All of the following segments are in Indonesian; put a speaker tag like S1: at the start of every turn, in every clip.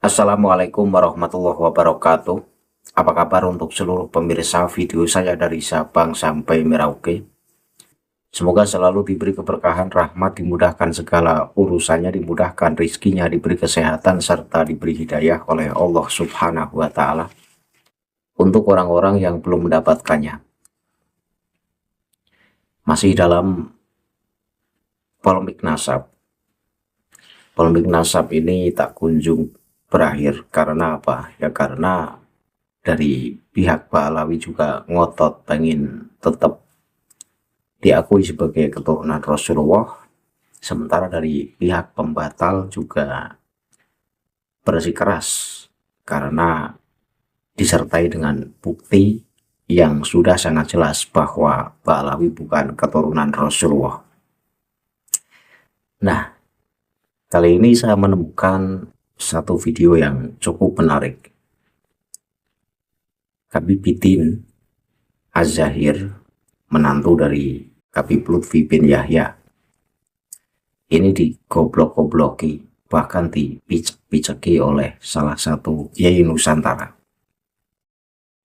S1: Assalamualaikum warahmatullahi wabarakatuh. Apa kabar untuk seluruh pemirsa video saya dari Sabang sampai Merauke? Semoga selalu diberi keberkahan, rahmat, dimudahkan segala urusannya, dimudahkan rizkinya, diberi kesehatan, serta diberi hidayah oleh Allah Subhanahu wa Ta'ala untuk orang-orang yang belum mendapatkannya. Masih dalam polemik nasab. Polemik nasab ini tak kunjung berakhir. Karena apa? Ya karena dari pihak Pak Alawi juga ngotot pengen tetap diakui sebagai keturunan Rasulullah, sementara dari pihak pembatal juga bersikeras karena disertai dengan bukti yang sudah sangat jelas bahwa Pak Alawi bukan keturunan Rasulullah. Nah, kali ini saya menemukan satu video yang cukup menarik. Habibidin Az-Zahir, menantu dari Habib Lutfi bin Yahya, ini digoblok-gobloki, bahkan dipicek-piceki oleh salah satu Yai Nusantara.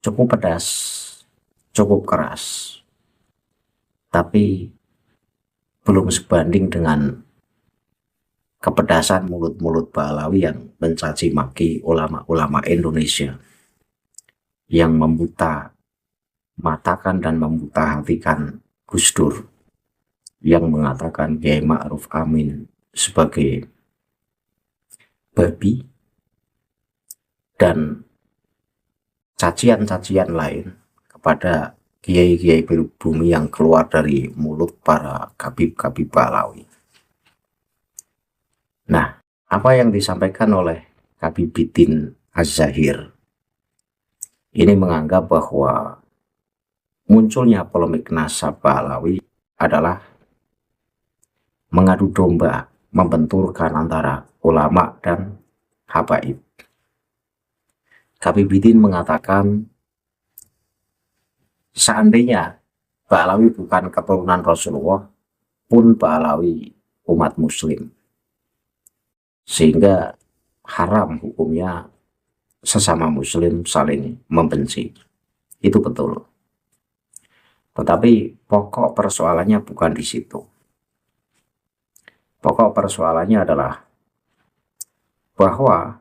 S1: Cukup pedas, cukup keras, tapi belum sebanding dengan kepedasan mulut-mulut Pak Alawi yang mencaci maki ulama-ulama Indonesia, yang membuta matakan dan membuta hatikan Gus Dur, yang mengatakan Kiai Ma'ruf Amin sebagai babi, dan cacian-cacian lain kepada kiai-kiai pribumi yang keluar dari mulut para kabib-kabib Balawi. Nah, apa yang disampaikan oleh Habibidin Az-Zahir ini menganggap bahwa munculnya polemik nasab Balawi adalah mengadu domba, membenturkan antara ulama dan habaib. Habibidin mengatakan seandainya Ba'alawi bukan keturunan Rasulullah, pun Ba'alawi umat muslim, sehingga haram hukumnya sesama muslim saling membenci. Itu betul. Tetapi pokok persoalannya bukan di situ. Pokok persoalannya adalah bahwa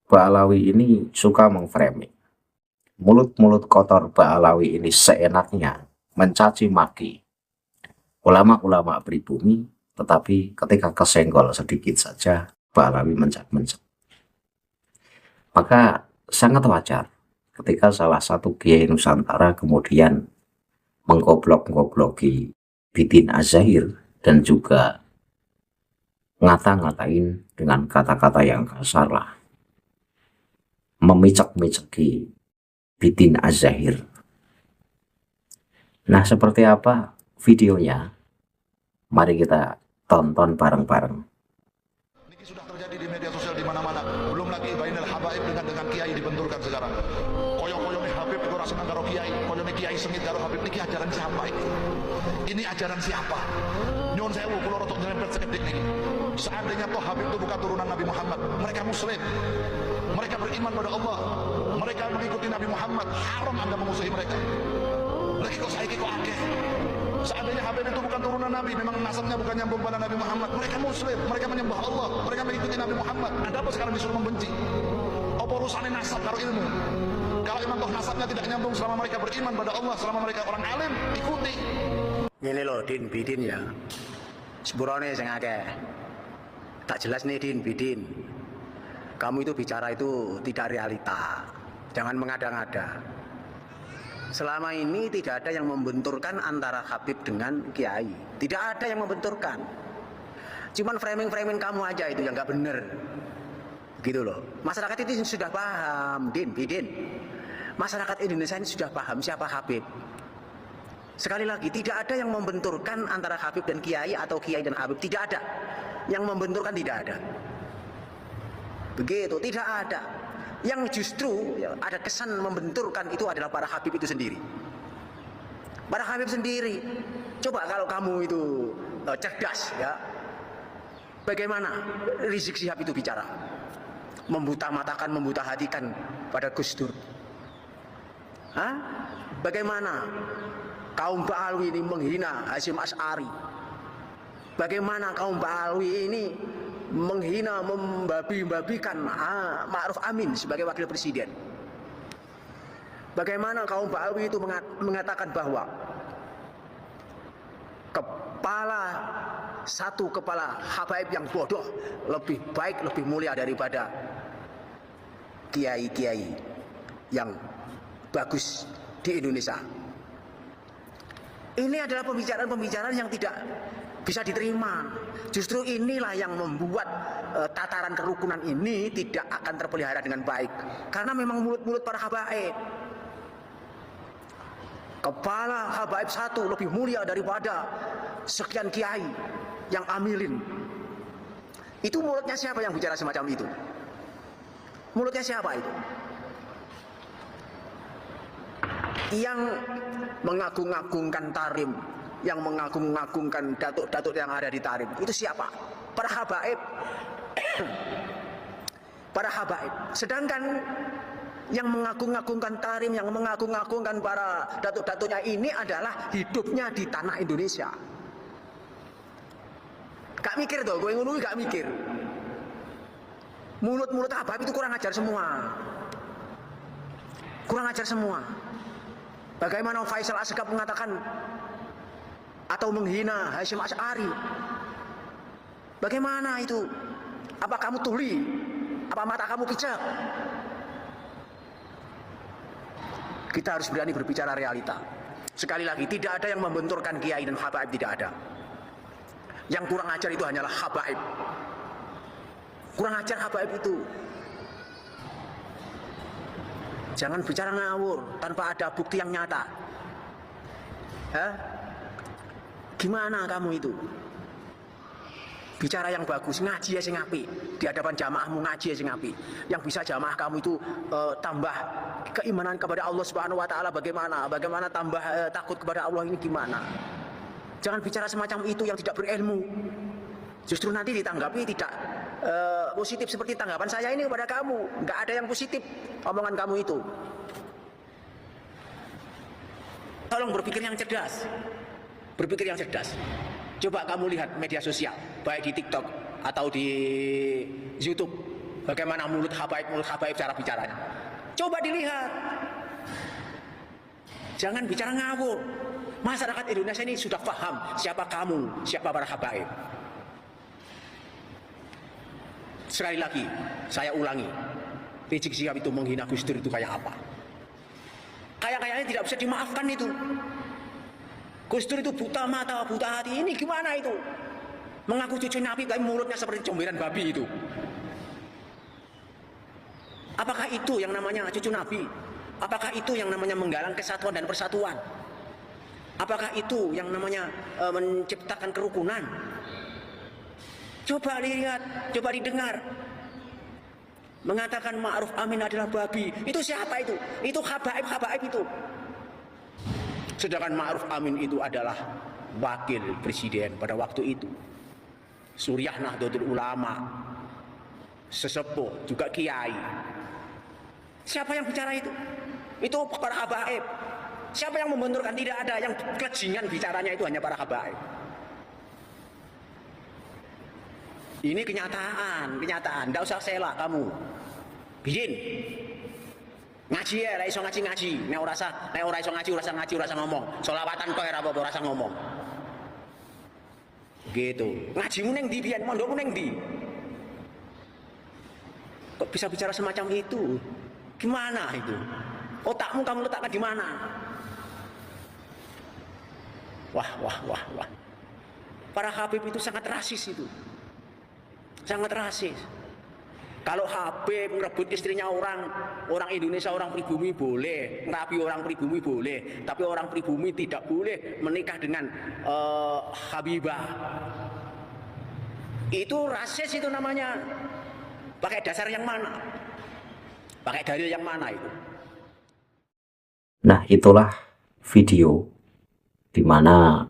S1: Ba'alawi ini suka memframing. Mulut-mulut kotor Ba'alawi ini seenaknya mencaci maki ulama-ulama pribumi, tetapi ketika kesenggol sedikit saja Ba'alawi mencak-mencak. Maka sangat wajar ketika salah satu Kiai Nusantara kemudian menggoblok-gobloki Bidin Az-Zahir dan juga ngata-ngatain dengan kata-kata yang kasar lah, memicek-miceki Bidin Az-Zahir. Nah, seperti apa videonya? Mari kita tonton bareng-bareng.
S2: Ini sudah terjadi di media sosial di mana-mana. Belum lagi bainal habaib dengan kiai dibenturkan sekarang. Koyo-koyone Habib itu rasa karo kiai, koyone kiai sengit karo Habib. Niki ajaran siapa ini? Ini ajaran siapa? Nyuwun sewu kula rotok nyerempet sekedik niki. Seandainya toh Habib itu bukan turunan Nabi Muhammad, mereka muslim. Mereka beriman pada Allah. Mereka mengikuti Nabi Muhammad. Haram Anda memusuhi mereka. Lagi kok saiki kok akeh. Seandainya Habib itu bukan turunan Nabi, memang nasabnya bukan nyambung pada Nabi Muhammad, mereka muslim, mereka menyembah Allah, mereka mengikuti Nabi Muhammad. Ada apa sekarang disuruh membenci? Apa urusannya nasab karo ilmu? Kalau memang toh nasabnya tidak nyambung, selama mereka beriman pada Allah, selama mereka orang alim, ikuti.
S3: Ini loh Din Bidin ya, sepurone sing akeh. Tak jelas nih Din Bidin, kamu itu bicara itu tidak realita, jangan mengada-ngada. Selama ini tidak ada yang membenturkan antara Habib dengan Kiai. Tidak ada yang membenturkan. Cuman framing-framing kamu aja itu yang nggak bener. Gitu loh. Masyarakat itu sudah paham, Din, Bidin. Masyarakat Indonesia ini sudah paham siapa Habib. Sekali lagi, tidak ada yang membenturkan antara Habib dan Kiai atau Kiai dan Habib. Tidak ada. Yang membenturkan tidak ada. Begitu, tidak ada. Yang justru ada kesan membenturkan itu adalah para Habib itu sendiri. Para Habib sendiri. Coba kalau kamu itu cerdas ya, bagaimana Rizik Syihab itu bicara? membuta-matakan, membuta-hatikan pada Gus Dur? Hah? Bagaimana kaum Ba'alwi ini menghina Hasyim Asy'ari? Bagaimana kaum Ba'alwi ini menghina, membabi-babikan Ma'ruf Amin sebagai wakil presiden? Bagaimana kaum Ba'alwi itu mengatakan bahwa satu kepala habaib yang bodoh lebih baik, lebih mulia daripada kiai-kiai yang bagus di Indonesia. Ini adalah pembicaraan-pembicaraan yang tidak bisa diterima. Justru inilah yang membuat tataran kerukunan ini tidak akan terpelihara dengan baik. Karena memang mulut-mulut para habaib. Kepala habaib satu lebih mulia daripada sekian kiai yang amilin. Itu mulutnya siapa yang bicara semacam itu? Mulutnya siapa itu? Yang mengagung-agungkan Tarim, yang mengagung-agungkan datuk-datuk yang ada di Tarim, itu siapa? Para habaib. Para habaib. Sedangkan yang mengagung-agungkan Tarim, yang mengagung-agungkan para datuk-datuknya ini adalah hidupnya di tanah Indonesia. Gak mikir tuh, gue ngomong gak mikir. Mulut-mulut habaib itu kurang ajar semua. Kurang ajar semua. Bagaimana Faisal Asgaf mengatakan atau menghina Hasyim Asy'ari? Bagaimana itu? Apa kamu tuli? Apa mata kamu pijak? Kita harus berani berbicara realita. Sekali lagi, tidak ada yang membenturkan kiai dan habaib, tidak ada. Yang kurang ajar itu hanyalah habaib. Kurang ajar habaib itu. Jangan bicara ngawur tanpa ada bukti yang nyata. Hah? Gimana kamu itu? Bicara yang bagus, ngaji ya sing apik. Di hadapan jamaahmu ngaji ya sing apik. Yang bisa jamaah kamu itu tambah keimanan kepada Allah Subhanahu wa taala bagaimana? Bagaimana tambah takut kepada Allah ini gimana? Jangan bicara semacam itu yang tidak berilmu. Justru nanti ditanggapi tidak positif seperti tanggapan saya ini kepada kamu. Nggak ada yang positif omongan kamu itu. Tolong berpikir yang cerdas. Berpikir yang cerdas. Coba kamu lihat media sosial, baik di TikTok atau di YouTube, bagaimana mulut habaib cara bicaranya. Coba dilihat. Jangan bicara ngawur. Masyarakat Indonesia ini sudah paham siapa kamu, siapa para habaib. Sekali lagi, saya ulangi, Rizik Syihab itu menghina Gus Dur itu kayak apa? Kayak-kayaknya tidak bisa dimaafkan itu. Gus Dur itu buta mata, buta hati, ini gimana itu? Mengaku cucu Nabi, tapi mulutnya seperti comberan babi itu. Apakah itu yang namanya cucu Nabi? Apakah itu yang namanya menggalang kesatuan dan persatuan? Apakah itu yang namanya menciptakan kerukunan? Coba lihat, coba didengar. Mengatakan Ma'ruf Amin adalah babi. Itu siapa itu? Itu habaib itu. Sedangkan Ma'ruf Amin itu adalah wakil presiden pada waktu itu. Suriah Nahdlatul Ulama, sesepuh, juga kiai. Siapa yang bicara itu? Itu para habaib. Siapa yang membenturkan? Tidak ada. Yang kelejingan bicaranya itu hanya para habaib. Ini kenyataan. Nggak usah selak kamu. Bidin. Ngaji ya, ora iso ngaji. Nek ora iso ngaji, ora usah ngomong. Sholawatan kok ora apa-apa, ora usah ngomong. Gitu. Ngajimu ning ndi pian? Mondokmu ning ndi? Kok bisa bicara semacam itu? Gimana itu? Otakmu kamu letakkan di mana? Wah. Para habib itu sangat rasis itu. Sangat rasis. Kalau Habib merebut istrinya orang Indonesia, orang pribumi boleh, ngerapi orang pribumi boleh, tapi orang pribumi tidak boleh menikah dengan Habibah. Itu rasis itu namanya. Pakai dasar yang mana? Pakai dalil yang mana itu?
S1: Nah, itulah video di mana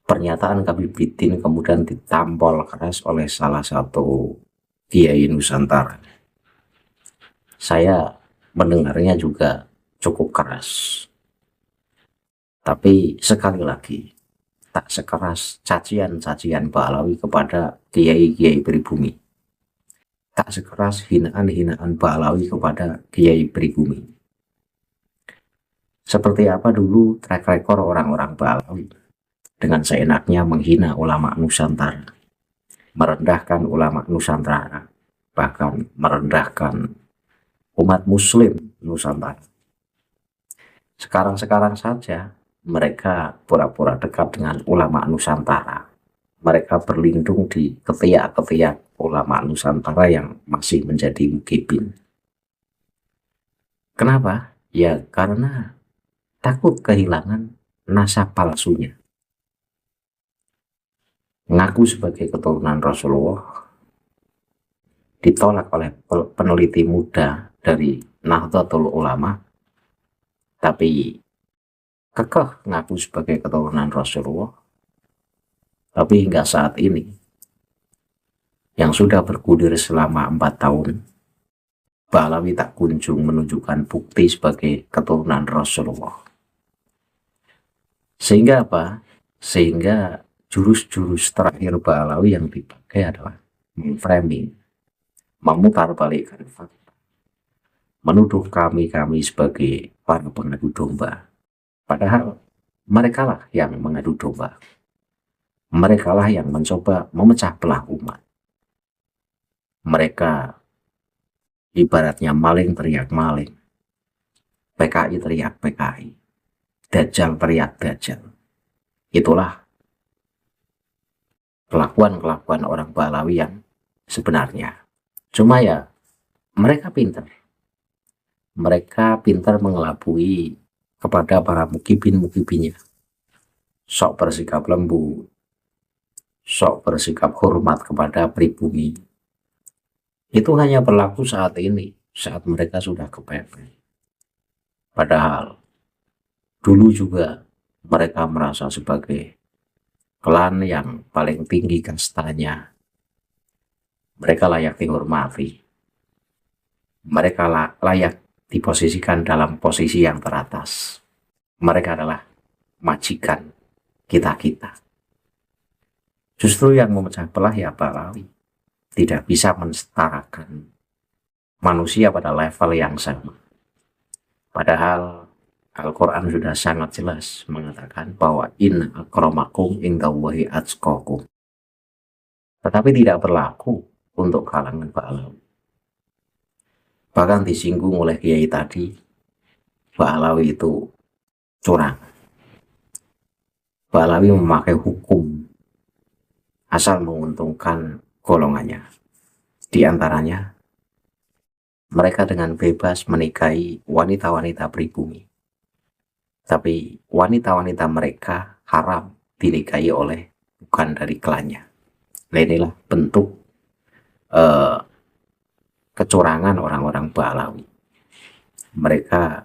S1: pernyataan Habib Bidin kemudian ditampol keras oleh salah satu Kiai Nusantara. saya mendengarnya juga cukup keras. Tapi sekali lagi, tak sekeras cacian-cacian Pak Alawi kepada kiai-kiai pribumi. Tak sekeras hinaan-hinaan Pak Alawi kepada kiai pribumi. Seperti apa dulu track record orang-orang Pak Alawi dengan seenaknya menghina ulama Nusantara, merendahkan ulama Nusantara, bahkan merendahkan umat muslim Nusantara. Sekarang-sekarang saja mereka pura-pura dekat dengan ulama Nusantara. Mereka berlindung di ketiak-ketiak ulama Nusantara yang masih menjadi mukibin. Kenapa? Ya karena takut kehilangan nasab palsunya. Ngaku sebagai keturunan Rasulullah ditolak oleh peneliti muda dari Nahdlatul Ulama, tapi kekeh ngaku sebagai keturunan Rasulullah. Tapi hingga saat ini, yang sudah bergulir selama 4 tahun, Pak Alawi tak kunjung menunjukkan bukti sebagai keturunan Rasulullah. Sehingga apa? Sehingga jurus-jurus terakhir Pak Alawi yang dipakai adalah memframing, memutarbalikkan fakta, menuduh kami sebagai para pengadu domba. Padahal merekalah yang mengadu domba. Merekalah yang mencoba memecah belah umat. Mereka ibaratnya maling teriak maling, PKI teriak PKI, Dajjal teriak Dajjal. Itulah kelakuan-kelakuan orang Balawi yang sebenarnya. Cuma ya, mereka pintar. Mereka pintar mengelabui kepada para mukibin-mukibinnya. Sok bersikap lembut, sok bersikap hormat kepada pribumi. Itu hanya berlaku saat ini, saat mereka sudah kepepet. Padahal dulu juga mereka merasa sebagai klan yang paling tinggi kastanya. Mereka layak dihormati. Mereka layak diposisikan dalam posisi yang teratas. Mereka adalah majikan kita-kita. Justru yang memecah belah ya Balawi tidak bisa mensetarakan manusia pada level yang sama. Padahal Al-Quran sudah sangat jelas mengatakan bahwa inna akramakum indallahi atqakum. Tetapi tidak berlaku untuk kalangan Balawi. Bahkan disinggung oleh kiai tadi, Balawi itu curang. Balawi memakai hukum asal menguntungkan golongannya. Di antaranya, mereka dengan bebas menikahi wanita-wanita pribumi. Tapi wanita-wanita mereka haram dinikahi oleh bukan dari klannya. Nah inilah bentuk kecurangan orang-orang Balawi. Mereka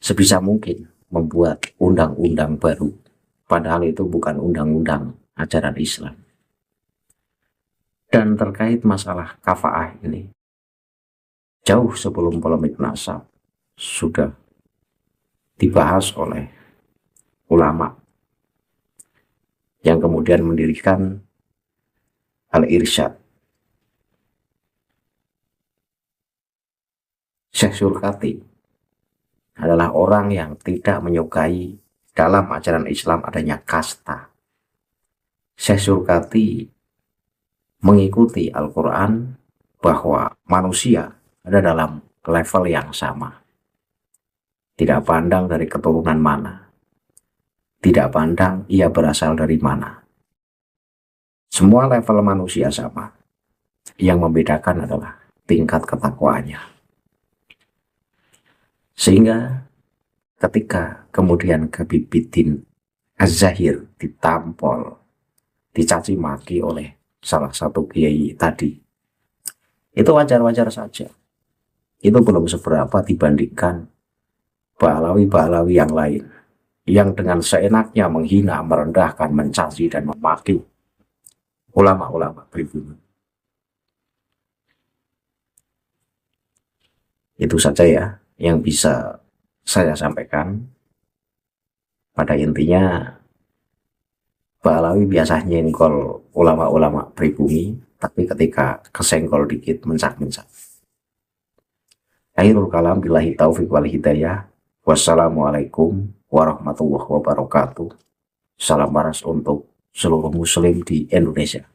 S1: sebisa mungkin membuat undang-undang baru. Padahal itu bukan undang-undang ajaran Islam. Dan terkait masalah kafaah ini, jauh sebelum polemik nasab sudah dibahas oleh ulama yang kemudian mendirikan Al-Irsyad. Syekh Surkati adalah orang yang tidak menyukai dalam ajaran Islam adanya kasta. Syekh Surkati mengikuti Al-Quran bahwa manusia ada dalam level yang sama. Tidak pandang dari keturunan mana. Tidak pandang ia berasal dari mana. Semua level manusia sama. Yang membedakan adalah tingkat ketakwaannya. Sehingga ketika kemudian Habibidin Az-Zahir ditampol, dicaci maki oleh salah satu kiai tadi, itu wajar-wajar saja. Itu belum seberapa dibandingkan Balawi-Balawi yang lain, yang dengan seenaknya menghina, merendahkan, mencaci, dan memaki ulama-ulama pribumi. Itu saja ya yang bisa saya sampaikan. Pada intinya, Pak Alawi biasanya nyenggol ulama-ulama pribumi, tapi ketika kesenggol dikit mencak-mencak. Akhirul kalam, billahi taufiq wal hidayah. Wassalamualaikum warahmatullahi wabarakatuh. Salam waras untuk seluruh muslim di Indonesia.